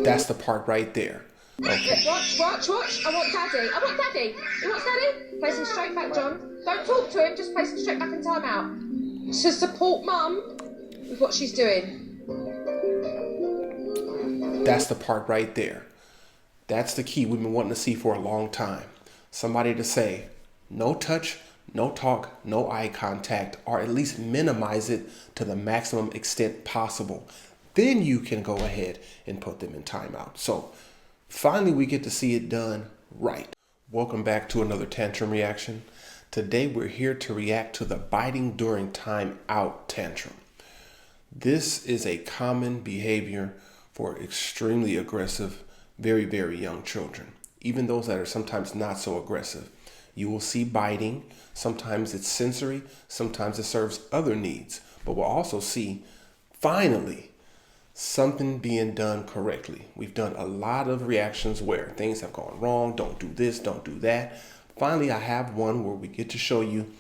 That's the part right there. Okay. Watch. I want daddy. He wants daddy? Place him straight back, John. Don't talk to him, just place him straight back in timeout. To support mum with what she's doing. That's the part right there. That's the key we've been wanting to see for a long time. Somebody to say, no touch, no talk, no eye contact, or at least minimize it to the maximum extent possible. Then you can go ahead and put them in timeout. So finally, we get to see it done right. Welcome back to another tantrum reaction. Today, we're here to react to the biting during timeout tantrum. This is a common behavior for extremely aggressive, very, very young children. Even those that are sometimes not so aggressive. You will see biting. Sometimes it's sensory. Sometimes it serves other needs. But we'll also see, finally, something being done correctly. We've done a lot of reactions where things have gone wrong. Don't do this, don't do that. Finally, I have one where we get to show you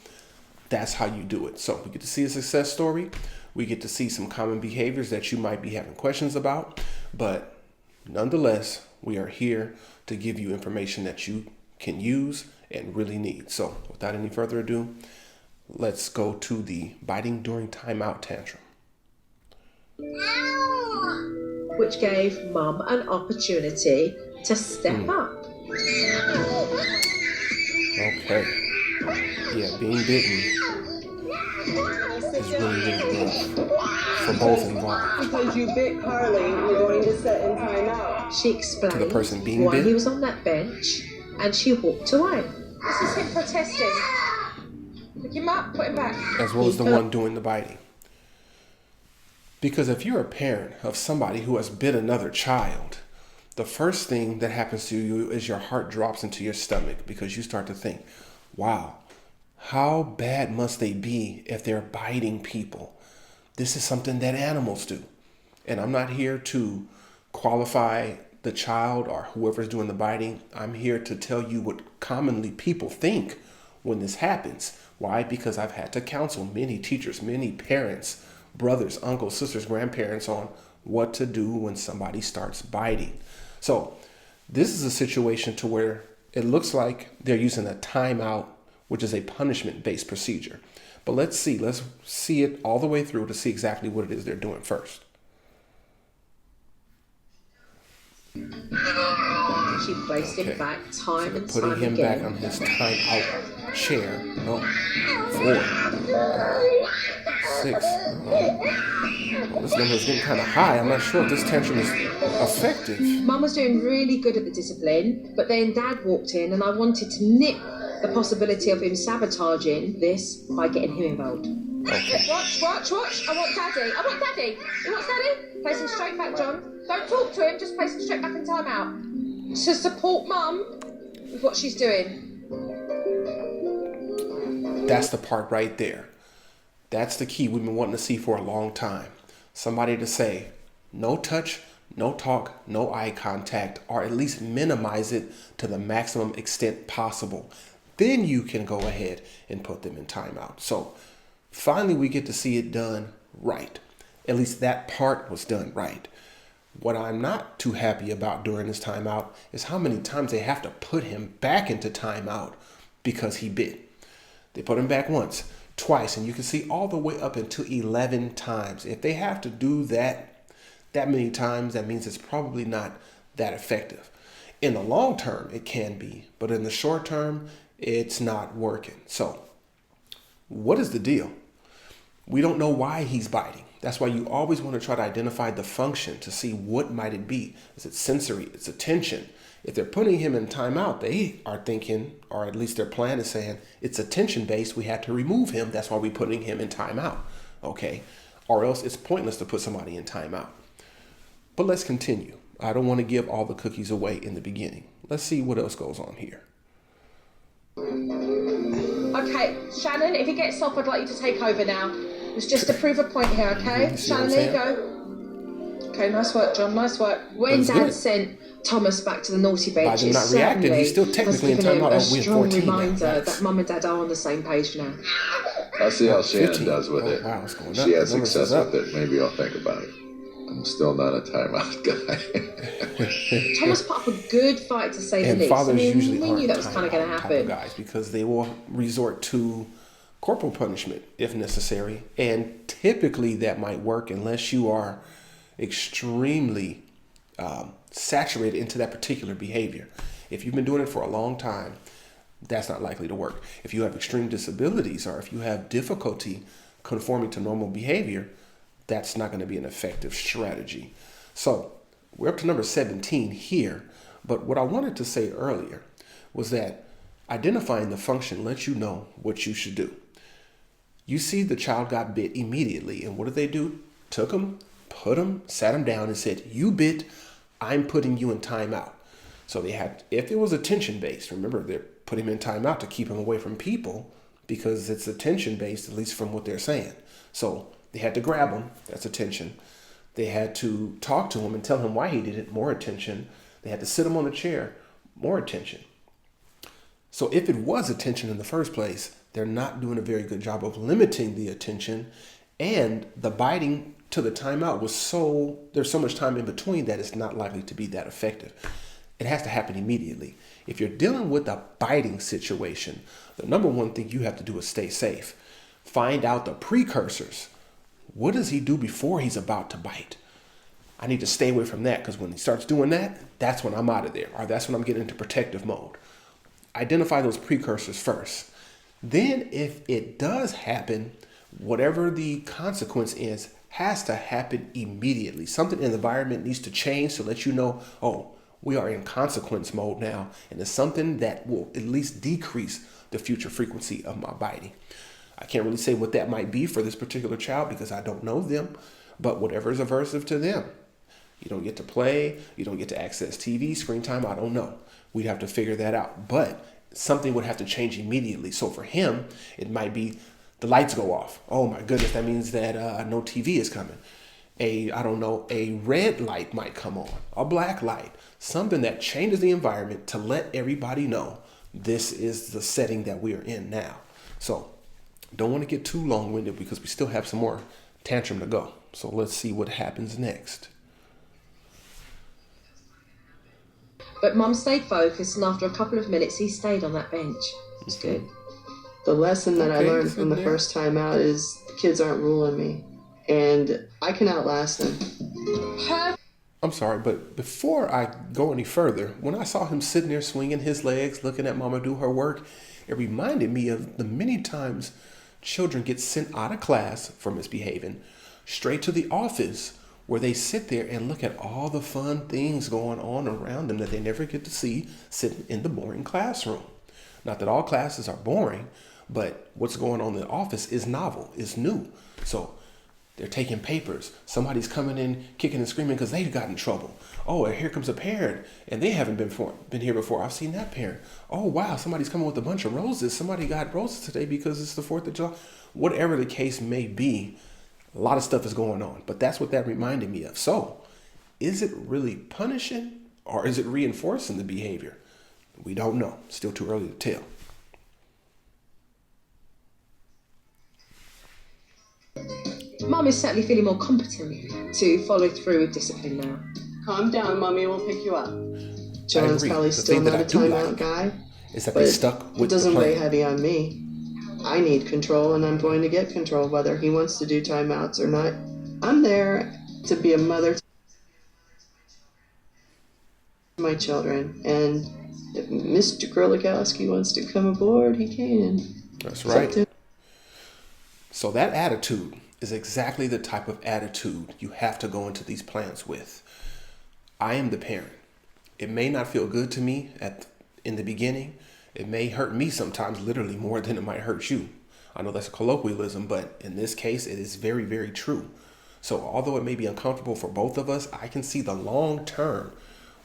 that's how you do it. So we get to see a success story. We get to see some common behaviors that you might be having questions about. But nonetheless, we are here to give you information that you can use and really need. So without any further ado, let's go to the biting during timeout tantrum. Which gave mum an opportunity to step up. Okay. Yeah, being bitten is really rough for both involved. Because you bit Carly, you're going to set in timeout. She explained To the person being why bit? he was on that bench, and she walked away. This is him protesting. Pick him up, put him back. As well as the one doing the biting. Because if you're a parent of somebody who has bit another child, the first thing that happens to you is your heart drops into your stomach because you start to think, wow, how bad must they be if they're biting people? This is something that animals do. And I'm not here to qualify the child or whoever's doing the biting. I'm here to tell you what commonly people think when this happens. Why? Because I've had to counsel many teachers, many parents, brothers, uncles, sisters, grandparents on what to do when somebody starts biting. So this is a situation to where it looks like they're using a timeout, which is a punishment-based procedure. But let's see it all the way through to see exactly what it is they're doing first. She placed him back time and Putting time him again. back on his timeout chair. No. 4, 6. Well, this number is getting kind of high. I'm not sure if this tantrum is effective. Mum was doing really good at the discipline, but then Dad walked in, and I wanted to nip the possibility of him sabotaging this by getting him involved. Okay. Watch. I want daddy. He wants daddy? Place him straight back, John. Don't talk to him, just place him straight back in timeout. To support mum with what she's doing. That's the part right there. That's the key we've been wanting to see for a long time. Somebody to say, no touch, no talk, no eye contact, or at least minimize it to the maximum extent possible. Then you can go ahead and put them in timeout. So finally, we get to see it done right. At least that part was done right. What I'm not too happy about during this timeout is how many times they have to put him back into timeout because he bit. They put him back once, twice, and you can see all the way up until 11 times. If they have to do that many times, that means it's probably not that effective. In the long term, it can be, but in the short term, it's not working. So what is the deal? We don't know why he's biting. That's why you always want to try to identify the function to see what might it be. Is it sensory? It's attention. If they're putting him in timeout, they are thinking, or at least their plan is saying, it's attention-based. We had to remove him. That's why we're putting him in timeout. Okay? Or else it's pointless to put somebody in timeout. But let's continue. I don't want to give all the cookies away in the beginning. Let's see what else goes on here. Okay, Shannon, if he gets off, I'd like you to take over now. It's just to prove a point here, okay? Shannon, there you go. Okay, nice work, John, nice work. When Dad sent Thomas back to the naughty bench, by them not reacting, he's still technically in timeout. A strong reminder that Mum and Dad are on the same page now. I'll see how Shannon does with it. Wow, it's going up. She has success with it. Maybe I'll think about it. I'm still not a timeout guy. Thomas put up a good fight, to say the And least. fathers we usually knew aren't that was kind of going to type of happen. guys because they will resort to corporal punishment if necessary. And typically that might work unless you are extremely saturated into that particular behavior. If you've been doing it for a long time, that's not likely to work. If you have extreme disabilities or if you have difficulty conforming to normal behavior, that's not going to be an effective strategy. So we're up to number 17 here. But what I wanted to say earlier was that identifying the function lets you know what you should do. You see the child got bit immediately. And what did they do? Took him, put him, sat him down and said, you bit, I'm putting you in timeout. So they had, if it was attention based, remember they're putting him in timeout to keep him away from people because it's attention based, at least from what they're saying. So they had to grab him, that's attention. They had to talk to him and tell him why he did it, more attention. They had to sit him on a chair, more attention. So if it was attention in the first place, they're not doing a very good job of limiting the attention, and the biting to the timeout there's so much time in between that it's not likely to be that effective. It has to happen immediately. If you're dealing with a biting situation, the number one thing you have to do is stay safe. Find out the precursors. What does he do before he's about to bite? I need to stay away from that because when he starts doing that, that's when I'm out of there, or that's when I'm getting into protective mode. Identify those precursors first. Then if it does happen, whatever the consequence is, has to happen immediately. Something in the environment needs to change to let you know, oh, we are in consequence mode now, and it's something that will at least decrease the future frequency of my biting. I can't really say what that might be for this particular child because I don't know them, but whatever is aversive to them. You don't get to play, you don't get to access TV, screen time, I don't know. We'd have to figure that out, but something would have to change immediately. So for him, it might be the lights go off. Oh my goodness, that means that no TV is coming. A red light might come on, a black light, something that changes the environment to let everybody know this is the setting that we are in now. So don't want to get too long-winded because we still have some more tantrum to go. So let's see what happens next. But Mum stayed focused, and after a couple of minutes, he stayed on that bench. It was good. The lesson that I Okay, learned from the first time out is the kids aren't ruling me, and I can outlast them. I'm sorry, but before I go any further, when I saw him sitting there swinging his legs, looking at Mama do her work, it reminded me of the many times children get sent out of class for misbehaving straight to the office where they sit there and look at all the fun things going on around them that they never get to see sitting in the boring classroom. Not that all classes are boring, but what's going on in the office is novel, is new. So they're taking papers. Somebody's coming in, kicking and screaming because they've got in trouble. Oh, and here comes a parent, and they haven't been here before. I've seen that parent. Oh, wow, somebody's coming with a bunch of roses. Somebody got roses today because it's the 4th of July. Whatever the case may be, a lot of stuff is going on. But that's what that reminded me of. So, is it really punishing or is it reinforcing the behavior? We don't know. Still too early to tell. Mum is certainly feeling more competent to follow through with discipline now. Calm down, Mommy will pick you up. I John's agree. probably The still thing that not I a do timeout like guy, is that but they stuck it with the doesn't weigh plan. heavy on me. I need control, and I'm going to get control whether he wants to do timeouts or not. I'm there to be a mother to my children, and if Mr. Krolikowski wants to come aboard, he can. That's It's up right. to- So that attitude is exactly the type of attitude you have to go into these plans with. I am the parent. It may not feel good to me in the beginning. It may hurt me sometimes literally more than it might hurt you. I know that's a colloquialism, but in this case, it is very, very true. So although it may be uncomfortable for both of us, I can see the long term,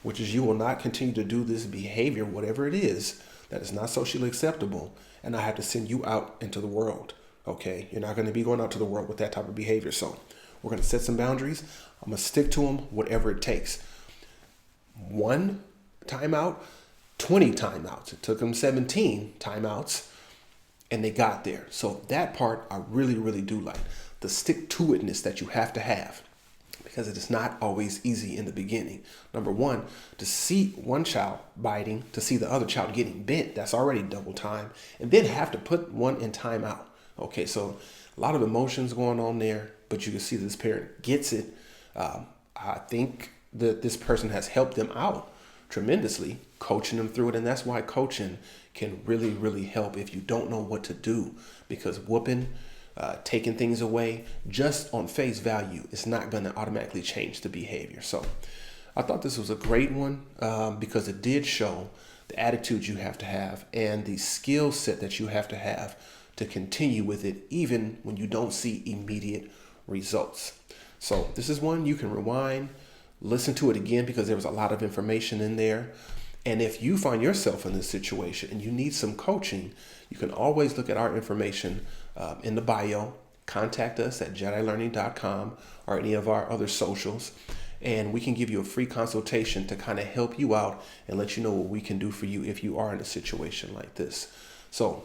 which is you will not continue to do this behavior, whatever it is, that is not socially acceptable, and I have to send you out into the world. Okay, you're not going to be going out to the world with that type of behavior. So we're going to set some boundaries. I'm going to stick to them, whatever it takes. 1 timeout, 20 timeouts. It took them 17 timeouts, and they got there. So that part I really, really do like. The stick-to-itness that you have to have. because it is not always easy in the beginning. Number one, to see one child biting, to see the other child getting bit, that's already double time, and then have to put one in timeout. Okay, so a lot of emotions going on there, but you can see that this parent gets it. I think that this person has helped them out tremendously, coaching them through it, and that's why coaching can really, really help if you don't know what to do, because whooping, taking things away just on face value is not going to automatically change the behavior. So I thought this was a great one because it did show the attitude you have to have and the skill set that you have to continue with it, even when you don't see immediate results. So this is one you can rewind, listen to it again, because there was a lot of information in there. And if you find yourself in this situation and you need some coaching, you can always look at our information in the bio. Contact us at JediLearning.com or any of our other socials, and we can give you a free consultation to kind of help you out and let you know what we can do for you if you are in a situation like this. So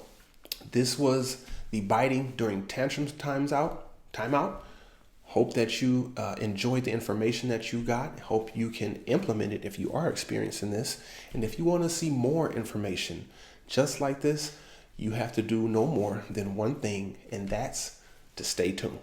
this was the biting during tantrums timeout. Hope that you enjoyed the information that you got. Hope you can implement it if you are experiencing this. And if you want to see more information just like this, you have to do no more than one thing, and that's to stay tuned.